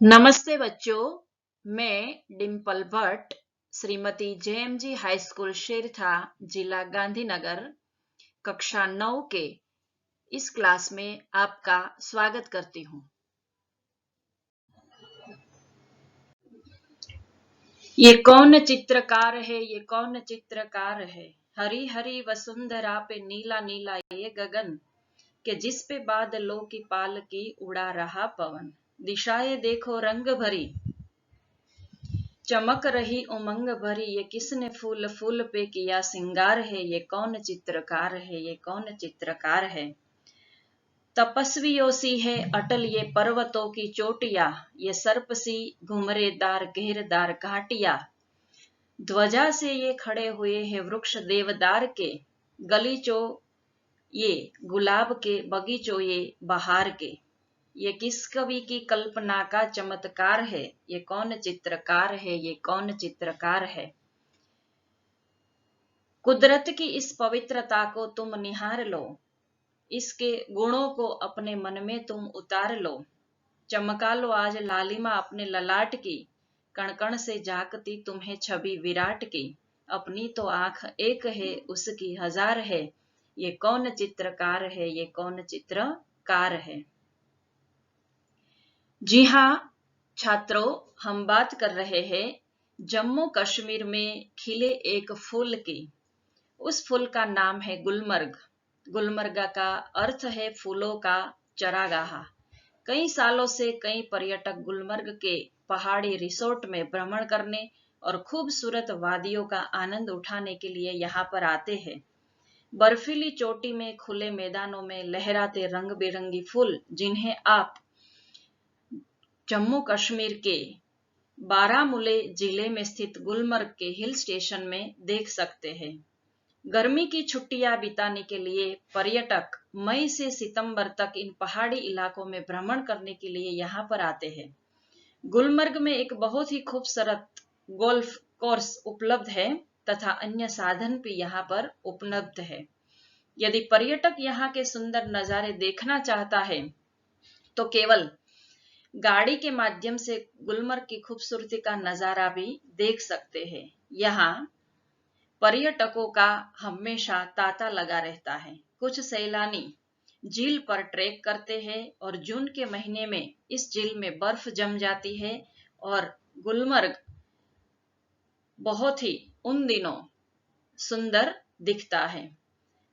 नमस्ते बच्चों, मैं डिम्पल भट्ट श्रीमती जेएमजी हाई स्कूल शेरथा, जिला गांधीनगर, कक्षा 9 के इस क्लास में आपका स्वागत करती हूँ। ये कौन चित्रकार है, ये कौन चित्रकार है, हरी हरी वसुंधरा पे नीला नीला ये गगन, के जिस पे बादलों की पालकी उड़ा रहा पवन, दिशाएं देखो रंग भरी, चमक रही उमंग भरी, ये किसने फूल फूल पे किया सिंगार है, ये कौन चित्रकार है, ये कौन चित्रकार है। तपस्वियों सी है अटल ये पर्वतों की चोटियां, ये सर्प सी घुमरेदार घेरदार घाटियां, ध्वजा से ये खड़े हुए हैं वृक्ष देवदार के, गलीचों ये गुलाब के, बगीचों ये बहार के, ये किस कवि की कल्पना का चमत्कार है, ये कौन चित्रकार है, ये कौन चित्रकार है। कुदरत की इस पवित्रता को तुम निहार लो, इसके गुणों को अपने मन में तुम उतार लो, चमका लो आज लालिमा अपने ललाट की, कण कण से झांकती तुम्हें छवि विराट की, अपनी तो आंख एक है उसकी हजार है, ये कौन चित्रकार है, ये कौन चित्रकार है। जी हाँ छात्रों, हम बात कर रहे हैं जम्मू कश्मीर में खिले एक फूल की। उस फूल का नाम है गुलमर्ग। गुलमर्ग का अर्थ है फूलों का चरागाह। कई सालों से कई पर्यटक गुलमर्ग के पहाड़ी रिसोर्ट में भ्रमण करने और खूबसूरत वादियों का आनंद उठाने के लिए यहाँ पर आते हैं। बर्फीली चोटी में खुले मैदानों में लहराते रंग बिरंगी फूल, जिन्हें आप जम्मू कश्मीर के बारामूले जिले में स्थित गुलमर्ग के हिल स्टेशन में देख सकते हैं। गर्मी की छुट्टियां बिताने के लिए पर्यटक मई से सितंबर तक इन पहाड़ी इलाकों में भ्रमण करने के लिए यहाँ पर आते हैं। गुलमर्ग में एक बहुत ही खूबसूरत गोल्फ कोर्स उपलब्ध है तथा अन्य साधन भी यहाँ पर उपलब्ध है। यदि पर्यटक यहाँ के सुंदर नजारे देखना चाहता है तो केवल गाड़ी के माध्यम से गुलमर्ग की खूबसूरती का नजारा भी देख सकते हैं। यहाँ पर्यटकों का हमेशा तांता लगा रहता है। कुछ सैलानी झील पर ट्रेक करते हैं और जून के महीने में इस झील में बर्फ जम जाती है और गुलमर्ग बहुत ही उन दिनों सुंदर दिखता है।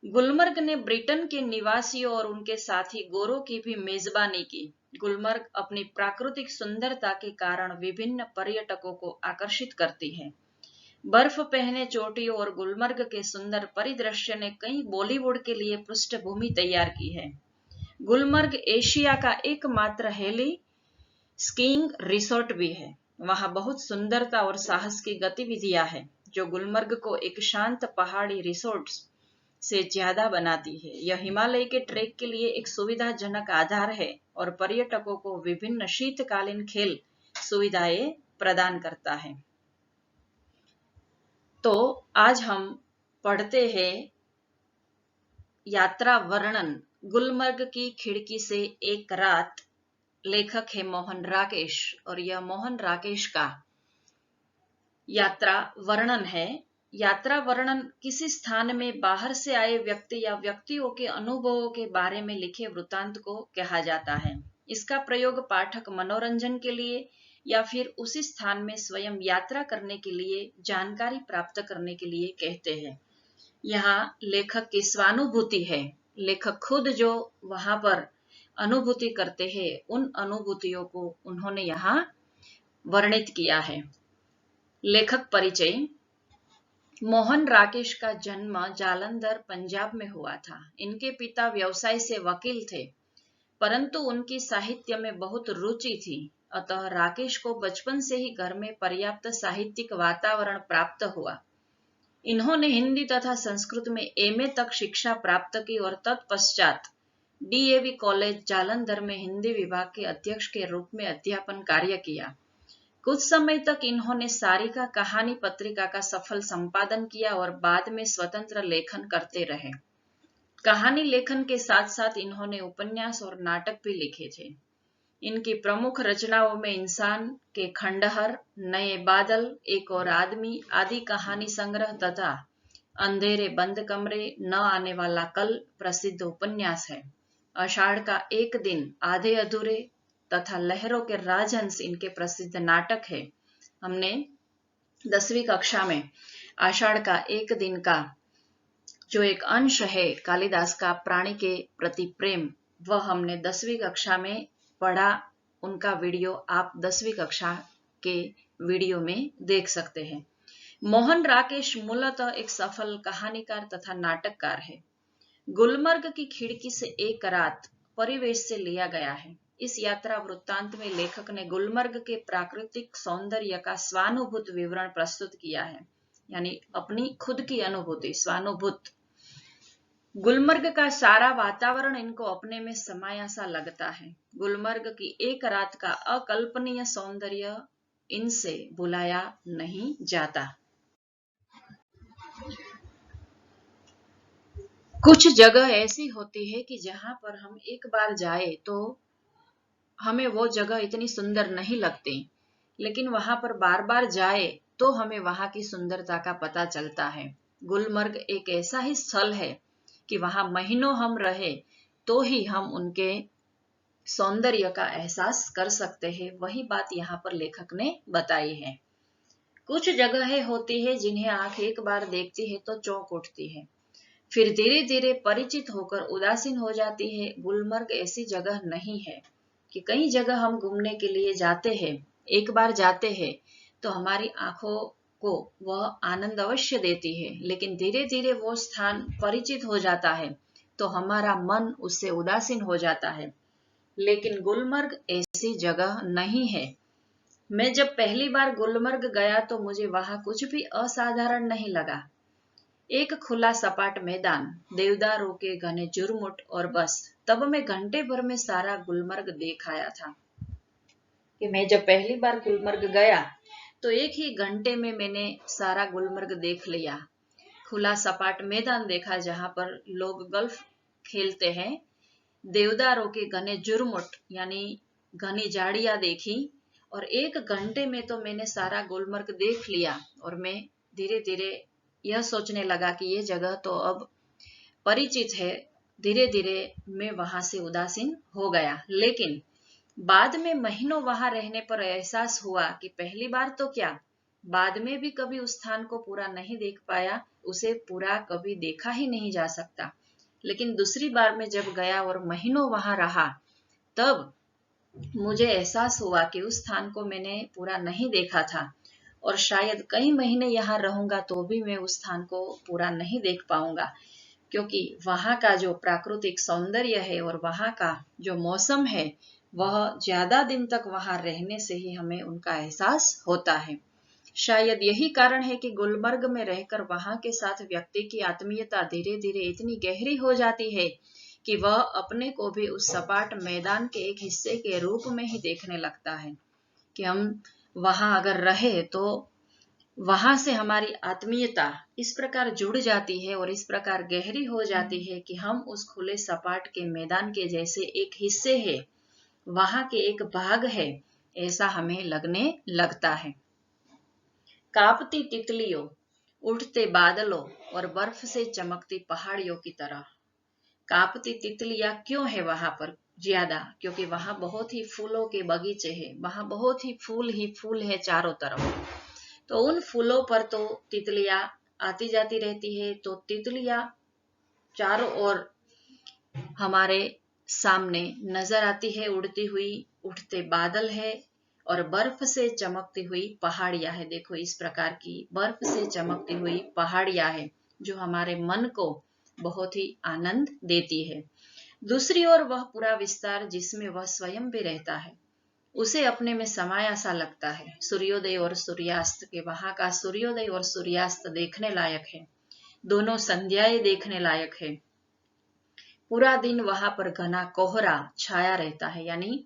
गुलमर्ग ने ब्रिटेन के निवासियों और उनके साथी गोरों की भी मेजबानी की। गुलमर्ग अपनी प्राकृतिक सुंदरता के कारण विभिन्न पर्यटकों को आकर्षित करती है। बर्फ पहने चोटियों और गुलमर्ग के सुंदर परिदृश्य ने कई बॉलीवुड के लिए पृष्ठभूमि तैयार की है। गुलमर्ग एशिया का एकमात्र हेली स्कीइंग रिसोर्ट भी है। वहां बहुत सुंदरता और साहस की गतिविधियां हैं, जो गुलमर्ग को एक शांत पहाड़ी रिसोर्ट से ज्यादा बनाती है। यह हिमालय के ट्रेक के लिए एक सुविधाजनक आधार है और पर्यटकों को विभिन्न शीतकालीन खेल सुविधाएं प्रदान करता है। तो आज हम पढ़ते हैं यात्रा वर्णन, गुलमर्ग की खिड़की से एक रात। लेखक है मोहन राकेश और यह मोहन राकेश का यात्रा वर्णन है। यात्रा वर्णन किसी स्थान में बाहर से आए व्यक्ति या व्यक्तियों के अनुभवों के बारे में लिखे वृत्तांत को कहा जाता है। इसका प्रयोग पाठक मनोरंजन के लिए या फिर उसी स्थान में स्वयं यात्रा करने के लिए जानकारी प्राप्त करने के लिए कहते हैं। यहाँ लेखक की स्वानुभूति है। लेखक खुद जो वहां पर अनुभूति करते हैं, उन अनुभूतियों को उन्होंने यहाँ वर्णित किया है। लेखक परिचय। मोहन राकेश का जन्म जालंधर पंजाब में हुआ था। इनके पिता व्यवसाय से वकील थे, परंतु उनकी साहित्य में बहुत रुचि थी। अतः राकेश को बचपन से ही घर में पर्याप्त साहित्यिक वातावरण प्राप्त हुआ। इन्होंने हिंदी तथा संस्कृत में एमए तक शिक्षा प्राप्त की और तत्पश्चात डीएवी कॉलेज जालंधर में हिंदी विभाग के अध्यक्ष के रूप में अध्यापन कार्य किया। कुछ समय तक इन्होंने सारिका कहानी पत्रिका का सफल संपादन किया और बाद में स्वतंत्र लेखन करते रहे। कहानी लेखन के साथ साथ इन्होंने उपन्यास और नाटक भी लिखे थे। इनकी प्रमुख रचनाओं में इंसान के खंडहर, नए बादल, एक और आदमी आदि कहानी संग्रह तथा अंधेरे बंद कमरे, न आने वाला कल प्रसिद्ध उपन्यास है। आषाढ़ का एक दिन, आधे अधूरे तथा लहरों के राजहंस इनके प्रसिद्ध नाटक है। हमने 10वीं कक्षा में आषाढ़ का एक दिन का जो एक अंश है कालिदास का प्राणी के प्रति प्रेम, वह हमने 10वीं कक्षा में पढ़ा। उनका वीडियो आप 10वीं कक्षा के वीडियो में देख सकते हैं। मोहन राकेश मूलतः एक सफल कहानीकार तथा नाटककार है। गुलमर्ग की खिड़की से एक रात परिवेश से लिया गया है। इस यात्रा वृत्तांत में लेखक ने गुलमर्ग के प्राकृतिक सौंदर्य का स्वानुभूत विवरण प्रस्तुत किया है, यानी अपनी खुद की अनुभूति, स्वानुभूत। गुलमर्ग का सारा वातावरण इनको अपने में समाया सा लगता है। गुलमर्ग की एक रात का अकल्पनीय सौंदर्य इनसे भुलाया नहीं जाता। कुछ जगह ऐसी होती है कि जहां पर हम एक बार जाए तो हमें वो जगह इतनी सुंदर नहीं लगती, लेकिन वहां पर बार बार जाए तो हमें वहां की सुंदरता का पता चलता है। गुलमर्ग एक ऐसा ही स्थल है कि वहां महीनों हम रहे तो ही हम उनके सौंदर्य का एहसास कर सकते हैं। वही बात यहाँ पर लेखक ने बताई है। कुछ जगहें होती है जिन्हें आंख एक बार देखती है तो चौंक उठती है, फिर धीरे धीरे परिचित होकर उदासीन हो जाती है। गुलमर्ग ऐसी जगह नहीं है कि कई जगह हम घूमने के लिए जाते हैं, एक बार जाते हैं तो हमारी आंखों को वह आनंद अवश्य देती है, लेकिन धीरे धीरे वो स्थान परिचित हो जाता है तो हमारा मन उससे उदासीन हो जाता है। लेकिन गुलमर्ग ऐसी जगह नहीं है। मैं जब पहली बार गुलमर्ग गया तो मुझे वहां कुछ भी असाधारण नहीं लगा। एक खुला सपाट मैदान, देवदारों के घने झुरमुट और बस। तब मैं घंटे भर में सारा गुलमर्ग देख आया था। कि मैं जब पहली बार गुलमर्ग गया तो एक ही घंटे में मैंने सारा गुलमर्ग देख लिया। खुला सपाट मैदान देखा जहां पर लोग गोल्फ खेलते हैं, देवदारों के घने झुरमुट यानी घनी झाड़ियां देखी, और एक घंटे में तो मैंने सारा गुलमर्ग देख लिया। और मैं धीरे धीरे यह सोचने लगा कि ये जगह तो अब परिचित है। धीरे धीरे मैं वहां से उदासीन हो गया, लेकिन बाद में महीनों वहां रहने पर एहसास हुआ कि पहली बार तो क्या, बाद में भी कभी उस स्थान को पूरा नहीं देख पाया, उसे पूरा कभी देखा ही नहीं जा सकता। लेकिन दूसरी बार में जब गया और महीनों वहां रहा, तब मुझे एहसास हुआ कि उस स्थान को मैंने पूरा नहीं देखा था, और शायद कई महीने यहाँ रहूंगा तो भी मैं उस स्थान को पूरा नहीं देख पाऊंगा, क्योंकि वहां का जो प्राकृतिक सौंदर्य है और वहां का जो मौसम है, वह ज्यादा दिन तक वहां रहने से ही हमें उनका एहसास होता है। शायद यही कारण है कि गुलमर्ग में रहकर वहां के साथ व्यक्ति की आत्मीयता धीरे धीरे इतनी गहरी हो जाती है कि वह अपने को भी उस सपाट मैदान के एक हिस्से के रूप में ही देखने लगता है। कि हम वहां अगर रहे तो वहां से हमारी आत्मीयता इस प्रकार जुड़ जाती है और इस प्रकार गहरी हो जाती है कि हम उस खुले सपाट के मैदान के जैसे एक हिस्से है, वहां के एक भाग है, ऐसा हमें लगने लगता है। कांपती तितलियों, उठते बादलों और बर्फ से चमकती पहाड़ियों की तरह। कांपती तितलियां क्यों है वहां पर ज्यादा? क्योंकि वहां बहुत ही फूलों के बगीचे हैं, वहां बहुत ही फूल है चारों तरफ। तो उन फूलों पर तो तितलियां आती जाती रहती है। तो तितलियां चारों ओर हमारे सामने नजर आती है उड़ती हुई। उठते बादल है और बर्फ से चमकती हुई पहाड़ियां है। देखो इस प्रकार की बर्फ से चमकती हुई पहाड़ियां है जो हमारे मन को बहुत ही आनंद देती है। दूसरी ओर वह पूरा विस्तार जिसमें वह स्वयं भी रहता है, उसे अपने में समाया सा लगता है। सूर्योदय और सूर्यास्त के वहां का सूर्योदय और सूर्यास्त देखने लायक है, दोनों संध्याएं देखने लायक है। पूरा दिन वहां पर घना कोहरा छाया रहता है, यानी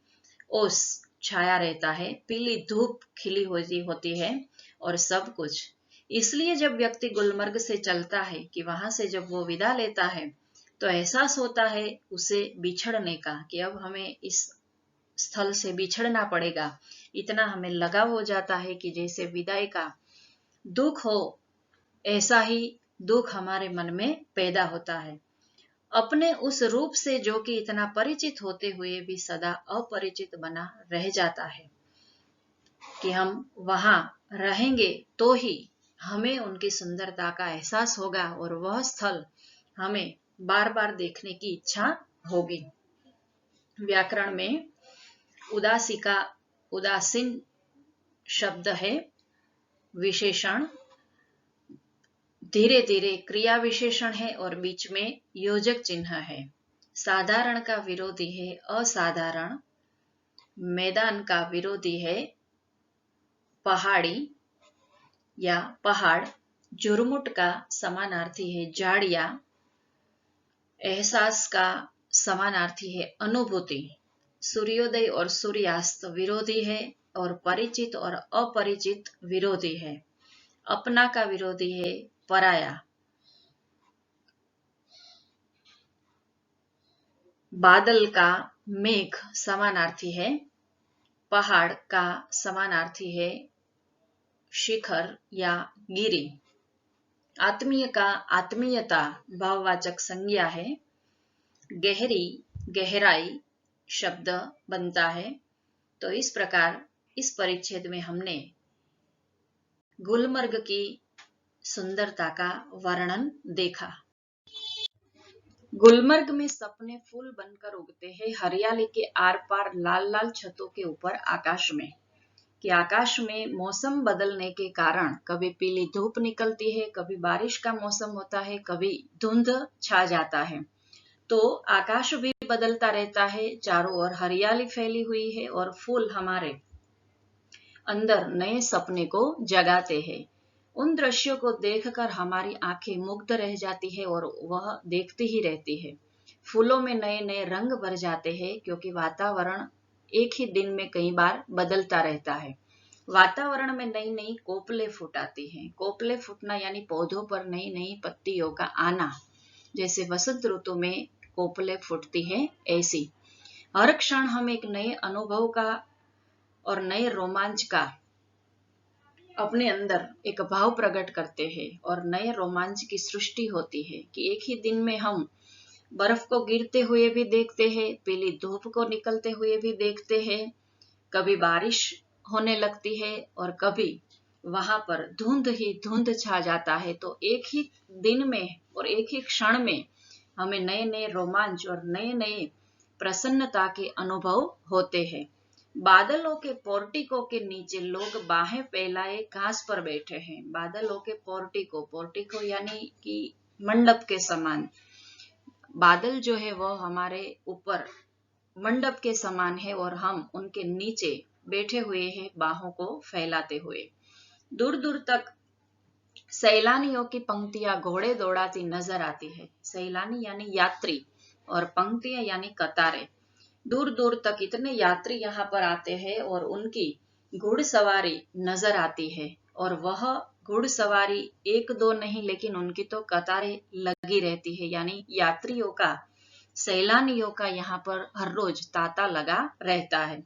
ओस छाया रहता है, पीली धूप खिली होती है और सब कुछ। इसलिए जब व्यक्ति गुलमर्ग से चलता है कि वहां से जब वो विदा लेता है तो एहसास होता है उसे बिछड़ने का, कि अब हमें इस स्थल से बिछड़ना पड़ेगा, इतना हमें लगाव हो जाता है कि जैसे विदाई का दुख हो, ऐसा ही दुख हमारे मन में पैदा होता है। अपने उस रूप से जो कि इतना परिचित होते हुए भी सदा अपरिचित बना रह जाता है, कि हम वहां रहेंगे तो ही हमें उनकी सुंदरता का एहसास होगा और वह स्थल हमें बार बार देखने की इच्छा होगी। व्याकरण में उदासी का उदासीन शब्द है विशेषण, धीरे धीरे क्रिया विशेषण है और बीच में योजक चिन्ह है। साधारण का विरोधी है असाधारण, मैदान का विरोधी है पहाड़ी या पहाड़, झुरमुट का समानार्थी है झाड़िया, एहसास का समानार्थी है अनुभूति, सूर्योदय और सूर्यास्त विरोधी है और परिचित और अपरिचित विरोधी है। अपना का विरोधी है पराया। बादल का मेघ समानार्थी है, पहाड़ का समानार्थी है शिखर या गिरी। आत्मीय का आत्मीयता भाववाचक संज्ञा है। गहरी गहराई शब्द बनता है। तो इस प्रकार इस परिच्छेद में हमने गुलमर्ग की सुंदरता का वर्णन देखा। गुलमर्ग में सपने फूल बनकर उगते हैं हरियाली के आर पार, लाल लाल छतों के ऊपर आकाश में। कि आकाश में मौसम बदलने के कारण कभी पीली धूप निकलती है, कभी बारिश का मौसम होता है, कभी धुंध छा जाता है। तो आकाश भी बदलता रहता है, चारों ओर हरियाली फैली हुई है और फूल हमारे अंदर नए सपने को जगाते हैं। उन दृश्यों को देखकर हमारी आंखें मुग्ध रह जाती है और वह देखती ही रहती है। फूलों में नए नए रंग भर जाते हैं क्योंकि वातावरण एक ही दिन में कई बार बदलता रहता है। वातावरण में नई नई कोपले फूट आती हैं। कोपले फूटना यानी पौधों पर नई नई पत्तियों का आना, जैसे वसंत ऋतु में कोपले फूटती है ऐसी। हर क्षण हम एक नए अनुभव का और नए रोमांच का अपने अंदर एक भाव प्रकट करते हैं और नए रोमांच की सृष्टि होती है कि एक ही दिन में हम बर्फ को गिरते हुए भी देखते हैं, पीली धूप को निकलते हुए भी देखते हैं, कभी बारिश होने लगती है और कभी वहां पर धुंध ही धुंध छा जाता है। तो एक ही दिन में और एक ही क्षण में हमें नए नए रोमांच और नए नए प्रसन्नता के अनुभव होते हैं। बादलों के पोर्टिको के नीचे लोग बाहें फैलाए घास पर बैठे हैं। बादलों के पोर्टिको, पोर्टिको यानी कि मंडप के समान। बादल जो है वह हमारे ऊपर मंडप के समान है और हम उनके नीचे बैठे हुए हैं बाहों को फैलाते हुए। दूर दूर तक सैलानियों की पंक्तियां घोड़े दौड़ाती नजर आती है। सैलानी यानी यात्री और पंक्तियां यानी कतारें। दूर दूर तक इतने यात्री यहाँ पर आते हैं और उनकी घुड़सवारी नजर आती है और वह घुड़सवारी एक दो नहीं लेकिन उनकी तो कतारें लगी रहती है, यानी यात्रियों का, सैलानियों का यहाँ पर हर रोज तांता लगा रहता है।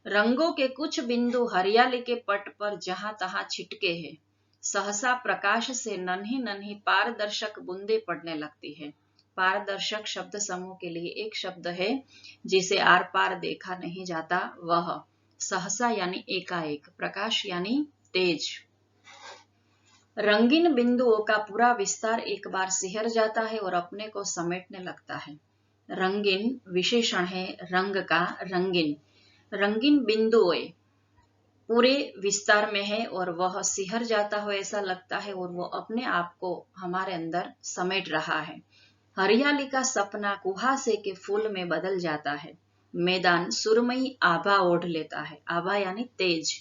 रंगों के कुछ बिंदु हरियाली के पट पर जहां तहां छिटके हैं। सहसा प्रकाश से नन्ही नन्ही पारदर्शक बूंदे पड़ने लगती है। पारदर्शक शब्द समूह के लिए एक शब्द है जिसे आर पार देखा नहीं जाता, वह सहसा यानी एकाएक, प्रकाश यानी तेज। रंगीन बिंदुओं का पूरा विस्तार एक बार सिहर जाता है और अपने को समेटने लगता है। रंगीन विशेषण है रंग का, रंगीन। रंगीन बिंदुओं पूरे विस्तार में है और वह सिहर जाता हो ऐसा लगता है और वो अपने आप को हमारे अंदर समेट रहा है। हरियाली का सपना कुहासे के फूल में बदल जाता है। मैदान सुरमई आभा ओढ़ लेता है। आभा यानी तेज,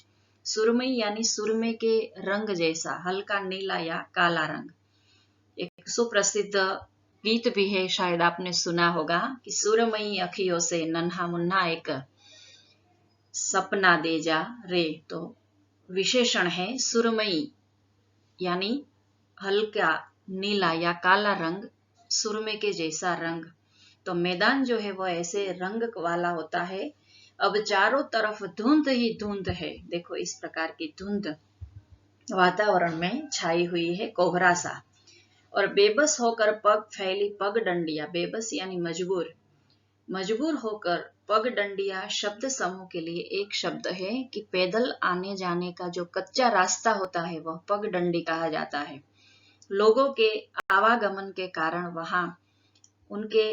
सुरमई यानी सुरमे के रंग जैसा, हल्का नीला या काला रंग। एक सुप्रसिद्ध गीत भी है, शायद आपने सुना होगा कि सुरमई अखियों से नन्हा मुन्ना एक सपना दे जा रे। तो विशेषण है सुरमई यानी हल्का नीला या काला रंग, सुरमे के जैसा रंग। तो मैदान जो है वह ऐसे रंग वाला होता है अब चारों तरफ धुंध ही धुंध है। देखो इस प्रकार की धुंध वातावरण में छाई हुई है, कोहरा सा। और बेबस होकर पग फैली पग डंडियां, बेबस यानी मजबूर, मजबूर होकर पग डंडियां शब्द समूह के लिए एक शब्द है कि पैदल आने जाने का जो कच्चा रास्ता होता है वह पग डंडी कहा जाता है। लोगों के आवागमन के कारण वहां उनके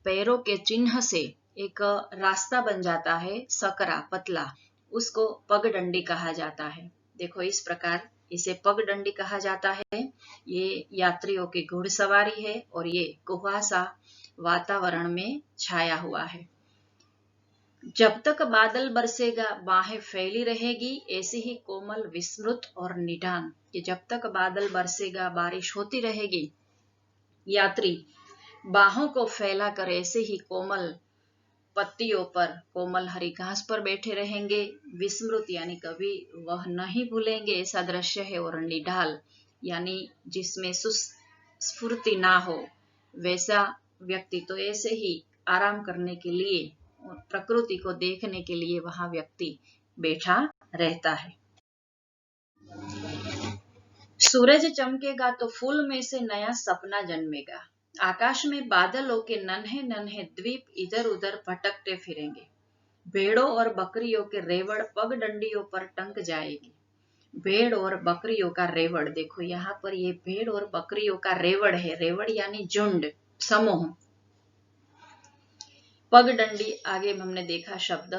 पैरों के चिन्ह से एक रास्ता बन जाता है, सकरा पतला, उसको पगडंडी कहा जाता है। देखो इस प्रकार इसे पगडंडी कहा जाता है। ये यात्रियों की घुड़सवारी है और ये कुहासा वातावरण में छाया हुआ है। जब तक बादल बरसेगा बाहें फैली रहेगी, ऐसी ही कोमल विस्मृत और निदान, कि जब तक बादल बरसेगा बारिश होती रहेगी, यात्री बाहों को फैलाकर ऐसे ही कोमल पत्तियों पर, कोमल हरी घास पर बैठे रहेंगे। विस्मृत यानी कभी वह नहीं भूलेंगे ऐसा दृश्य है, और निढाल यानी जिसमें स्फूर्ति ना हो वैसा व्यक्ति, तो ऐसे ही आराम करने के लिए और प्रकृति को देखने के लिए वहां व्यक्ति बैठा रहता है। सूरज चमकेगा तो फूल में से नया सपना जन्मेगा। आकाश में बादलों के नन्हे नन्हे द्वीप इधर उधर भटकते फिरेंगे। भेड़ों और बकरियों के रेवड़ पगडंडियों पर टंग जाएगी। भेड़ और बकरियों का रेवड़, देखो यहाँ पर ये भेड़ और बकरियों का रेवड़ है। रेवड़ यानी झुंड, समूह। पगडंडी आगे हमने देखा शब्द।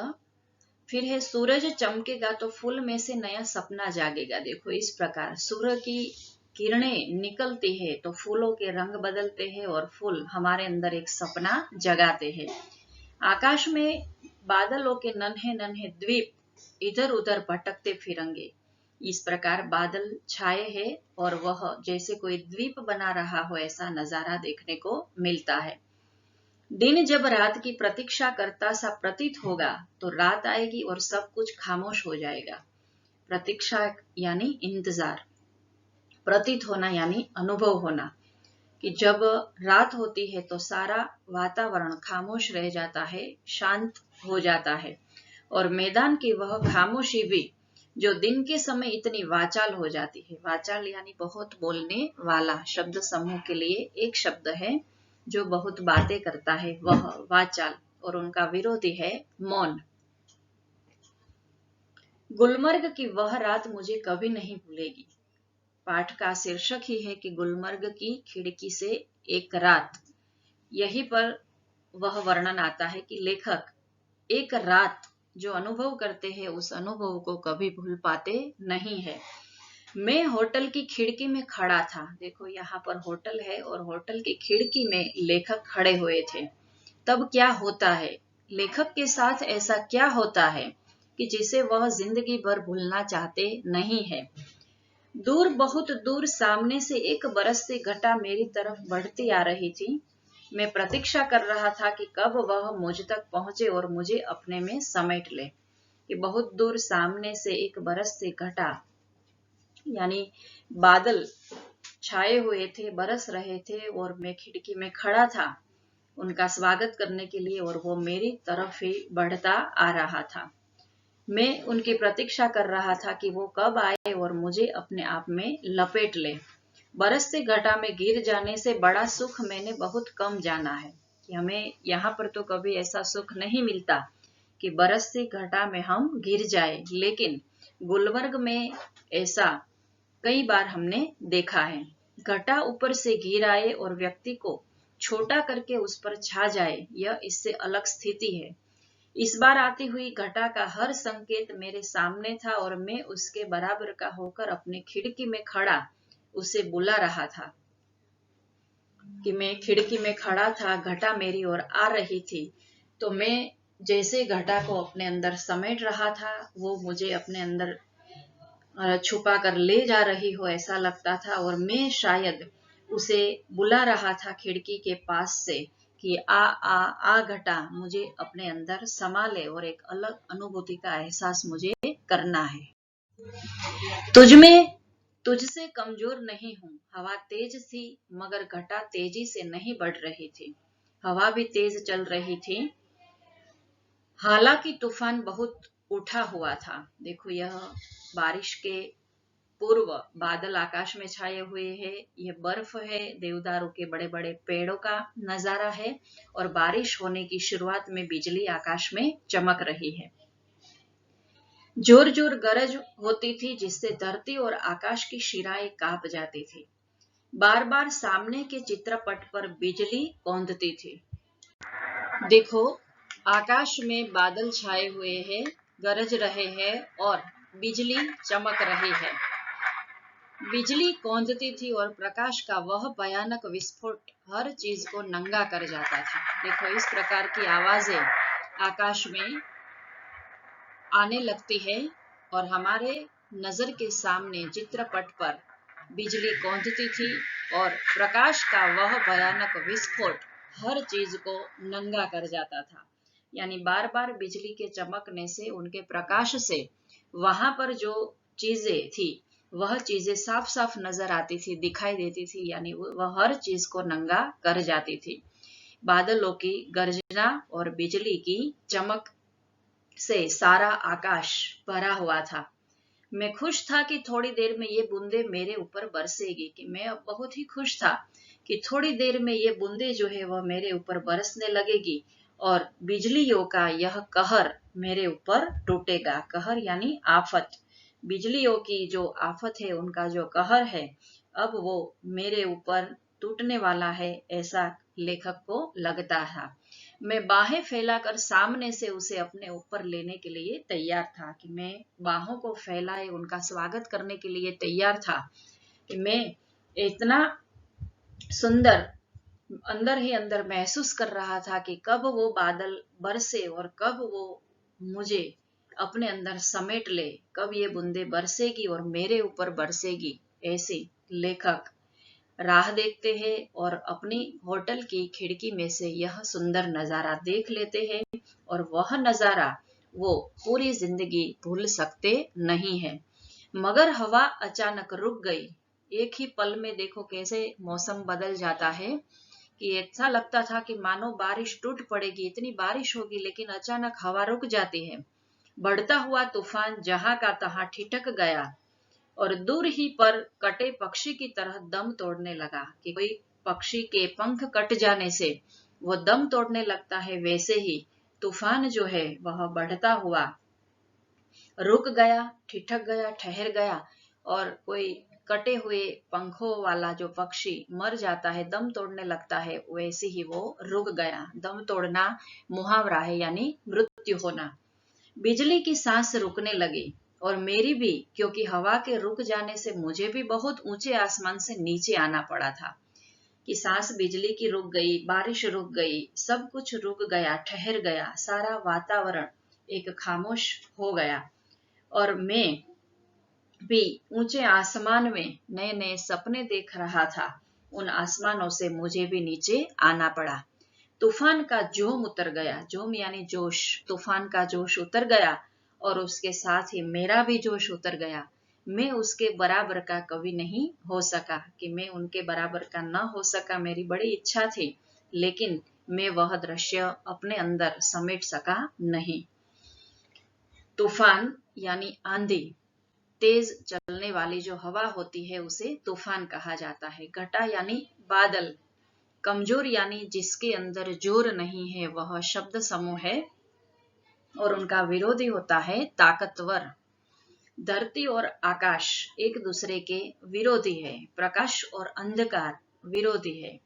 फिर है सूरज चमकेगा तो फूल में से नया सपना जागेगा। देखो इस प्रकार सूर्य की किरणें निकलती है तो फूलों के रंग बदलते हैं और फूल हमारे अंदर एक सपना जगाते हैं। आकाश में बादलों के नन्हे नन्हे द्वीप इधर उधर भटकते फिरेंगे। इस प्रकार बादल छाए हैं और वह जैसे कोई द्वीप बना रहा हो ऐसा नजारा देखने को मिलता है। दिन जब रात की प्रतीक्षा करता सा प्रतीत होगा तो रात आएगी और सब कुछ खामोश हो जाएगा। प्रतीक्षा यानी इंतजार, प्रतीत होना यानी अनुभव होना, कि जब रात होती है तो सारा वातावरण खामोश रह जाता है, शांत हो जाता है, और मैदान की वह खामोशी भी जो दिन के समय इतनी वाचाल हो जाती है। वाचाल यानी बहुत बोलने वाला, शब्द समूह के लिए एक शब्द है जो बहुत बातें करता है, वह वाचाल, और उनका विरोधी है मौन। गुलमर्ग की वह रात मुझे कभी नहीं भूलेगी। पाठ का शीर्षक ही है कि गुलमर्ग की खिड़की से एक रात। यहीं पर वह वर्णन आता है कि लेखक एक रात जो अनुभव करते हैं उस अनुभव को कभी भूल पाते नहीं है। मैं होटल की खिड़की में खड़ा था। देखो यहाँ पर होटल है और होटल की खिड़की में लेखक खड़े हुए थे। तब क्या होता है, लेखक के साथ ऐसा क्या होता है कि जिसे वह जिंदगी भर भूलना चाहते नहीं है। दूर, बहुत दूर सामने से एक बरसती घटा मेरी तरफ बढ़ती आ रही थी। मैं प्रतीक्षा कर रहा था कि कब वह मुझ तक पहुंचे और मुझे अपने में समेट ले। कि बहुत दूर सामने से एक बरसती घटा यानी बादल छाए हुए थे, बरस रहे थे, और मैं खिड़की में खड़ा था उनका स्वागत करने के लिए, और वो मेरी तरफ ही बढ़ता आ रहा था। मैं उनकी प्रतीक्षा कर रहा था कि वो कब आए और मुझे अपने आप में लपेट ले। बरसती घटा में गिर जाने से बड़ा सुख मैंने बहुत कम जाना है। कि हमें यहाँ पर तो कभी ऐसा सुख नहीं मिलता कि बरसती घटा में हम गिर जाए, लेकिन गुलमर्ग में ऐसा कई बार हमने देखा है। घटा ऊपर से गिर आए और व्यक्ति को छोटा करके उस पर छा जाए, यह इससे अलग स्थिति है। इस बार आती हुई घटा का हर संकेत मेरे सामने था और मैं उसके बराबर का होकर अपनी खिड़की में खड़ा उसे बुला रहा था। कि मैं खिड़की में खड़ा था, घटा मेरी ओर आ रही थी, तो मैं जैसे घटा को अपने अंदर समेट रहा था वो मुझे अपने अंदर छुपा कर ले जा रही हो ऐसा लगता था, और मैं शायद उसे बुला रहा था खिड़की के पास से कि आ घटा, मुझे अपने अंदर समा ले और एक अलग अनुभूति का एहसास मुझे करना है। तुझसे कमजोर नहीं हूं। हवा तेज थी मगर घटा तेजी से नहीं बढ़ रही थी। हवा भी तेज चल रही थी, हालांकि तूफान बहुत उठा हुआ था। देखो, यह बारिश के पूर्व बादल आकाश में छाए हुए हैं, यह बर्फ है, देवदारों के बड़े बड़े पेड़ों का नजारा है, और बारिश होने की शुरुआत में बिजली आकाश में चमक रही है। जोर जोर गरज होती थी जिससे धरती और आकाश की शिराएं कांप जाती थी। बार बार सामने के चित्रपट पर बिजली कौंधती थी। देखो, आकाश में बादल छाए हुए हैं, गरज रहे हैं और बिजली चमक रही है। बिजली कौंधती थी और प्रकाश का वह भयानक विस्फोट हर चीज को नंगा कर जाता था। देखो, इस प्रकार की आवाजें आकाश में आने लगती है और हमारे नजर के सामने चित्रपट पर बिजली कौंधती थी और प्रकाश का वह भयानक विस्फोट हर चीज को नंगा कर जाता था। यानी बार बार बिजली के चमकने से, उनके प्रकाश से वहां पर जो चीजें थी वह चीजें साफ साफ नजर आती थी, दिखाई देती थी, यानी वह हर चीज को नंगा कर जाती थी। बादलों की गर्जना और बिजली की चमक से सारा आकाश भरा हुआ था। मैं खुश था कि थोड़ी देर में ये बूंदे मेरे ऊपर बरसेगी, कि मैं अब बहुत ही खुश था कि थोड़ी देर में ये बूंदे जो है वह मेरे ऊपर बरसने लगेगी और बिजलियों का यह कहर मेरे ऊपर टूटेगा। कहर यानी आफत। बिजलियों की जो आफत है, उनका जो कहर है, अब वो मेरे ऊपर टूटने वाला है, ऐसा लेखक को लगता था। मैं बाहें फैलाकर सामने से उसे अपने ऊपर लेने के लिए तैयार था, कि मैं बाहों को फैलाए उनका स्वागत करने के लिए तैयार था, कि मैं इतना सुंदर अंदर ही अंदर महसूस कर रहा था कि कब वो बादल बरसे और कब वो मुझे अपने अंदर समेट ले, कब ये बूंदे बरसेगी और मेरे ऊपर बरसेगी। ऐसे लेखक राह देखते हैं और अपनी होटल की खिड़की में से यह सुंदर नजारा देख लेते हैं, और वह नजारा वो पूरी जिंदगी भूल सकते नहीं है। मगर हवा अचानक रुक गई। एक ही पल में देखो कैसे मौसम बदल जाता है, कि ऐसा लगता था कि मानो बारिश टूट पड़ेगी, इतनी बारिश होगी, लेकिन अचानक हवा रुक जाती है। बढ़ता हुआ तूफान जहां का तहां ठिठक गया और दूर ही पर कटे पक्षी की तरह दम तोड़ने लगा, कि कोई पक्षी के पंख कट जाने से वो दम तोड़ने लगता है, वैसे ही तूफान जो है वह बढ़ता हुआ रुक गया, ठिठक गया, ठहर गया, और कोई कटे हुए पंखों वाला जो पक्षी मर जाता है, दम तोड़ने लगता है, वैसे ही वो रुक गया। दम तोड़ना मुहावरा है, यानी मृत्यु होना। बिजली की सांस रुकने लगी और मेरी भी, क्योंकि हवा के रुक जाने से मुझे भी बहुत ऊंचे आसमान से नीचे आना पड़ा था। कि सांस बिजली की रुक गई, बारिश रुक गई, सब कुछ रुक गया, ठहर गया, सारा वातावरण एक खामोश हो गया और मैं भी ऊंचे आसमान में नए नए सपने देख रहा था। उन आसमानों से मुझे भी नीचे आना पड़ा। तूफान का जोम उतर गया। जोम यानी जोश। तूफान का जोश उतर गया और उसके साथ ही मेरा भी जोश उतर गया। मैं उसके बराबर का कभी नहीं हो सका, कि मैं उनके बराबर का न हो सका, मेरी बड़ी इच्छा थी, लेकिन मैं वह दृश्य अपने अंदर समेट सका नहीं। तूफान यानी आंधी, तेज चलने वाली जो हवा होती है उसे तूफान कहा जाता है। घटा यानी बादल। कमजोर यानी जिसके अंदर जोर नहीं है, वह शब्द समूह है और उनका विरोधी होता है ताकतवर। धरती और आकाश एक दूसरे के विरोधी है। प्रकाश और अंधकार विरोधी है।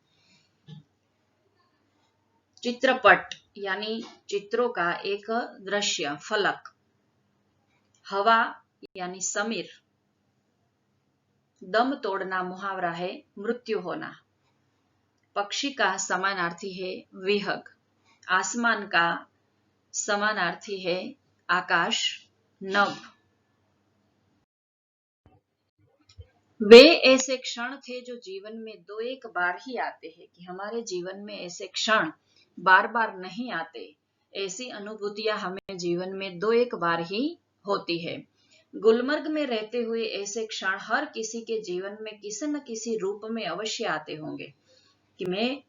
चित्रपट यानी चित्रों का एक दृश्य, फलक। हवा यानी समीर। दम तोड़ना मुहावरा है, मृत्यु होना। पक्षी का समानार्थी है विहग। आसमान का समानार्थी है आकाश, नभ। वे ऐसे क्षण थे जो जीवन में दो एक बार ही आते हैं, कि हमारे जीवन में ऐसे क्षण बार बार नहीं आते। ऐसी अनुभूतियां हमें जीवन में दो एक बार ही होती है। गुलमर्ग में रहते हुए ऐसे क्षण हर किसी के जीवन में किसी न किसी रूप में अवश्य आते होंगे, कि मैं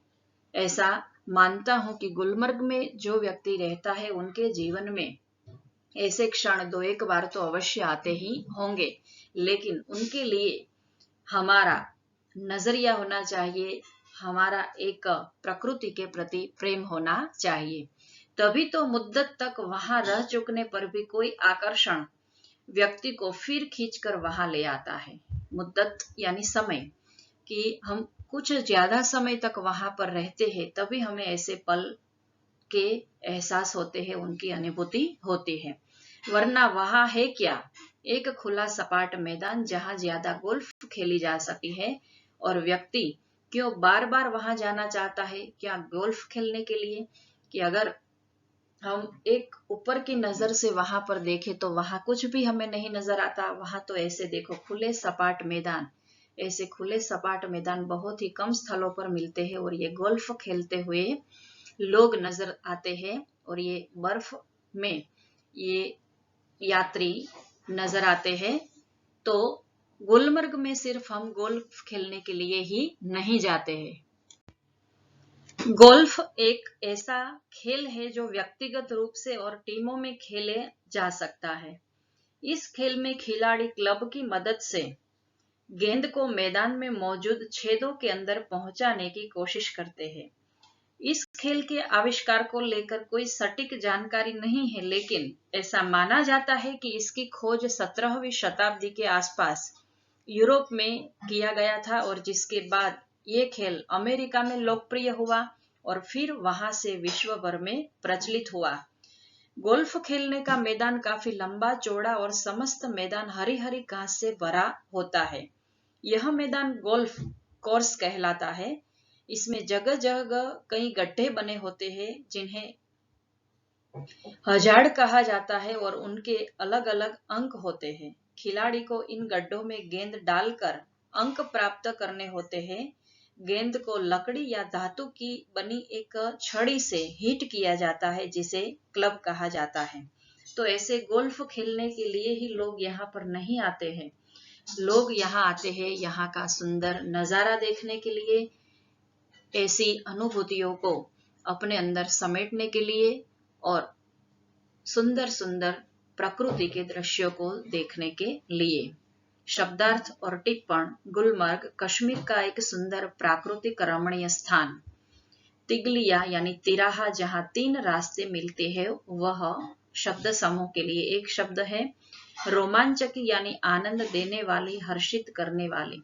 ऐसा मानता हूं कि गुलमर्ग में जो व्यक्ति रहता है उनके जीवन में ऐसे क्षण 2-1 बार तो अवश्य आते ही होंगे, लेकिन उनके लिए हमारा नजरिया होना चाहिए, हमारा एक प्रकृति के प्रति प्रेम होना चाहिए। तभी तो मुद्दत तक वहां रह चुकने पर भी कोई आकर्षण व्यक्ति को फिर खींचकर वहां ले आता है। मुद्दत यानी समय, कि हम कुछ ज्यादा समय तक वहां पर रहते हैं तभी हमें ऐसे पल के एहसास होते हैं, उनकी अनुभूति होती है। वरना वहां है क्या, एक खुला सपाट मैदान जहां ज्यादा गोल्फ खेली जा सकती है, और व्यक्ति क्यों बार बार वहां जाना चाहता है, क्या गोल्फ खेलने के लिए? कि अगर हम एक ऊपर की नजर से वहां पर देखें तो वहां कुछ भी हमें नहीं नजर आता। वहां तो ऐसे देखो खुले सपाट मैदान, ऐसे खुले सपाट मैदान बहुत ही कम स्थलों पर मिलते हैं, और ये गोल्फ खेलते हुए लोग नजर आते हैं, और ये बर्फ में ये यात्री नजर आते हैं। तो गुलमर्ग में सिर्फ हम गोल्फ खेलने के लिए ही नहीं जाते हैं। गोल्फ एक ऐसा खेल है जो व्यक्तिगत रूप से और टीमों में खेले जा सकता है। इस खेल में खिलाड़ी क्लब की मदद से गेंद को मैदान में मौजूद छेदों के अंदर पहुंचाने की कोशिश करते हैं। इस खेल के आविष्कार को लेकर कोई सटीक जानकारी नहीं है, लेकिन ऐसा माना जाता है कि इसकी खोज 17वीं शताब्दी के आसपास यूरोप में किया गया था, और जिसके बाद ये खेल अमेरिका में लोकप्रिय हुआ और फिर वहां से विश्व भर में प्रचलित हुआ। गोल्फ खेलने का मैदान काफी लंबा चौड़ा और समस्त मैदान हरी हरी घास से भरा होता है। यह मैदान गोल्फ कोर्स कहलाता है। इसमें जगह जगह कई गड्ढे बने होते हैं जिन्हें हजार्ड कहा जाता है, और उनके अलग अलग अंक होते हैं। खिलाड़ी को इन गड्ढों में गेंद डालकर अंक प्राप्त करने होते हैं। गेंद को लकड़ी या धातु की बनी एक छड़ी से हिट किया जाता है, जिसे क्लब कहा जाता है। तो ऐसे गोल्फ खेलने के लिए ही लोग यहाँ पर नहीं आते हैं। लोग यहाँ आते हैं यहाँ का सुंदर नजारा देखने के लिए, ऐसी अनुभूतियों को अपने अंदर समेटने के लिए, और सुंदर सुंदर प्रकृति के दृश्यों को देखने के लिए। शब्दार्थ और टिप्पण: गुलमर्ग कश्मीर का एक सुंदर प्राकृतिक रमणीय स्थान। तिगलिया यानी तिराहा, जहां 3 रास्ते मिलते हैं, वह शब्द समूह के लिए एक शब्द है। रोमांचकी यानी आनंद देने वाली, हर्षित करने वाली।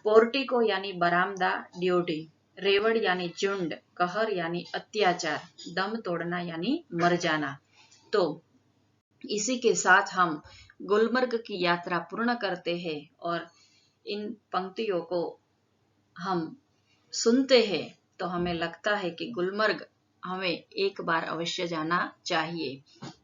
पोर्टिको यानी बरामदा, ड्योढ़ी। रेवड़ यानी झुंड। कहर यानी अत्याचार। दम तोड़ना यानी मर जाना। तो इसी के साथ हम गुलमर्ग की यात्रा पूर्ण करते हैं, और इन पंक्तियों को हम सुनते हैं तो हमें लगता है कि गुलमर्ग हमें एक बार अवश्य जाना चाहिए।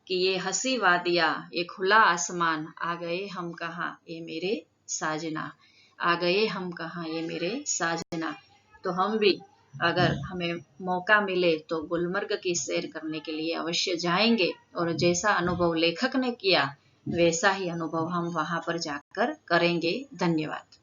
कि ये हंसी वादियाँ, ये खुला आसमान, आ गए हम कहाँ ये मेरे साजना, आ गए हम कहाँ ये मेरे साजना। तो हम भी अगर हमें मौका मिले तो गुलमर्ग की सैर करने के लिए अवश्य जाएंगे, और जैसा अनुभव लेखक ने किया वैसा ही अनुभव हम वहां पर जाकर करेंगे। धन्यवाद।